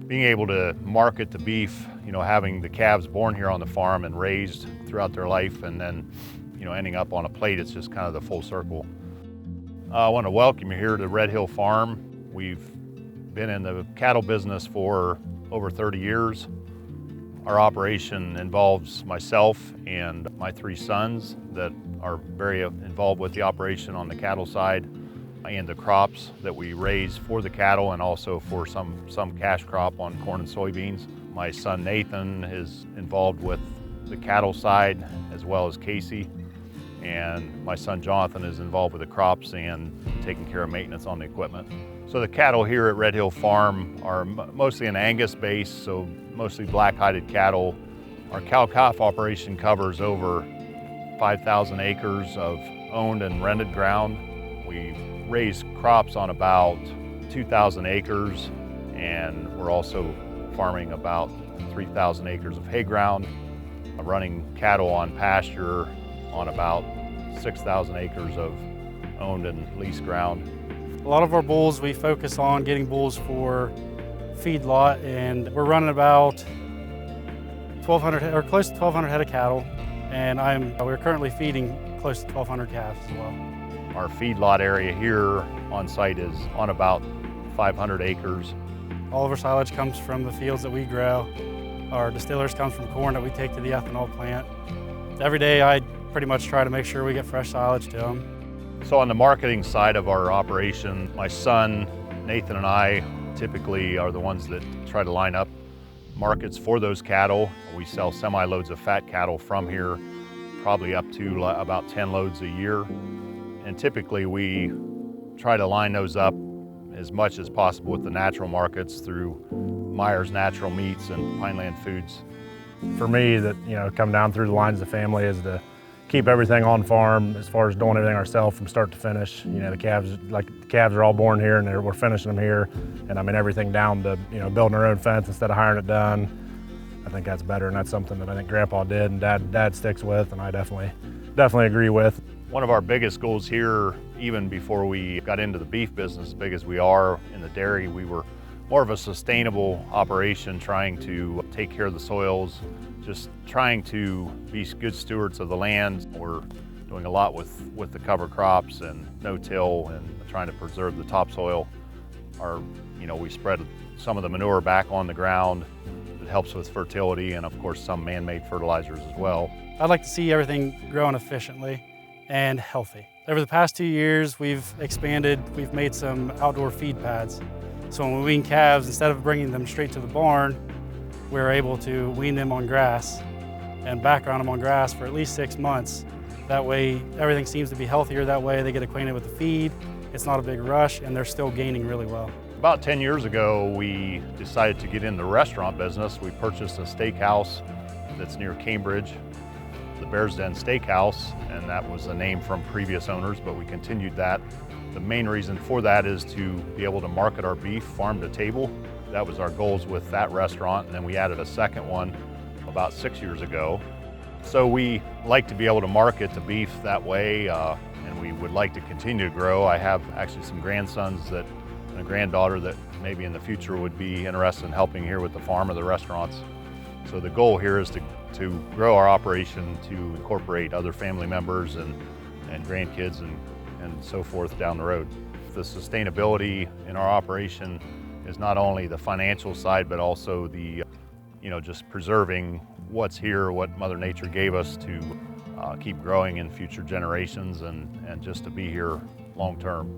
Being able to market the beef, having the calves born here on the farm and raised throughout their life and then, ending up on a plate, it's just kind of the full circle. I want to welcome you here to Red Hill Farm. We've been in the cattle business for over 30 years. Our operation involves myself and my 3 sons that are very involved with the operation on the cattle side and the crops that we raise for the cattle and also for some cash crop on corn and soybeans. My son Nathan is involved with the cattle side as well as Casey, and my son Jonathan is involved with the crops and taking care of maintenance on the equipment. So the cattle here at Red Hill Farm are mostly an Angus base, so mostly black-hided cattle. Our cow-calf operation covers over 5,000 acres of owned and rented ground. We raise crops on about 2,000 acres, and we're also farming about 3,000 acres of hay ground, running cattle on pasture on about 6,000 acres of owned and leased ground. A lot of our bulls, we focus on getting bulls for feedlot, and we're running about 1,200 or close to 1,200 head of cattle, and we're currently feeding close to 1,200 calves as well. Our feedlot area here on site is on about 500 acres. All of our silage comes from the fields that we grow. Our distillers comes from corn that we take to the ethanol plant. Every day I pretty much try to make sure we get fresh silage to them. So on the marketing side of our operation, my son Nathan and I typically are the ones that try to line up markets for those cattle. We sell semi-loads of fat cattle from here, probably up to about 10 loads a year. And typically we try to line those up as much as possible with the natural markets through Myers Natural Meats and Pineland Foods. For me, that come down through the lines of the family is to keep everything on farm as far as doing everything ourselves from start to finish. The calves are all born here and we're finishing them here. And I mean everything down to building our own fence instead of hiring it done. I think that's better, and that's something that I think Grandpa did and Dad sticks with, and I definitely agree with. One of our biggest goals here, even before we got into the beef business, as big as we are in the dairy, we were more of a sustainable operation, trying to take care of the soils, just trying to be good stewards of the land. We're doing a lot with the cover crops and no-till and trying to preserve the topsoil. We spread some of the manure back on the ground. It helps with fertility and of course some man-made fertilizers as well. I'd like to see everything growing efficiently and healthy. Over the past 2 years, we've expanded, we've made some outdoor feed pads. So when we wean calves, instead of bringing them straight to the barn, we're able to wean them on grass and background them on grass for at least 6 months. That way, everything seems to be healthier that way. They get acquainted with the feed, it's not a big rush, and they're still gaining really well. About 10 years ago, we decided to get in the restaurant business. We purchased a steakhouse that's near Cambridge, the Bear's Den Steakhouse, and that was a name from previous owners, but we continued that. The main reason for that is to be able to market our beef farm to table. That was our goals with that restaurant, and then we added a second one about 6 years ago. So we like to be able to market the beef that way, and we would like to continue to grow. I have actually some grandsons and a granddaughter that maybe in the future would be interested in helping here with the farm or the restaurants. So the goal here is to grow our operation, to incorporate other family members and grandkids and so forth down the road. The sustainability in our operation is not only the financial side, but also the, just preserving what's here, what Mother Nature gave us to keep growing in future generations and just to be here long term.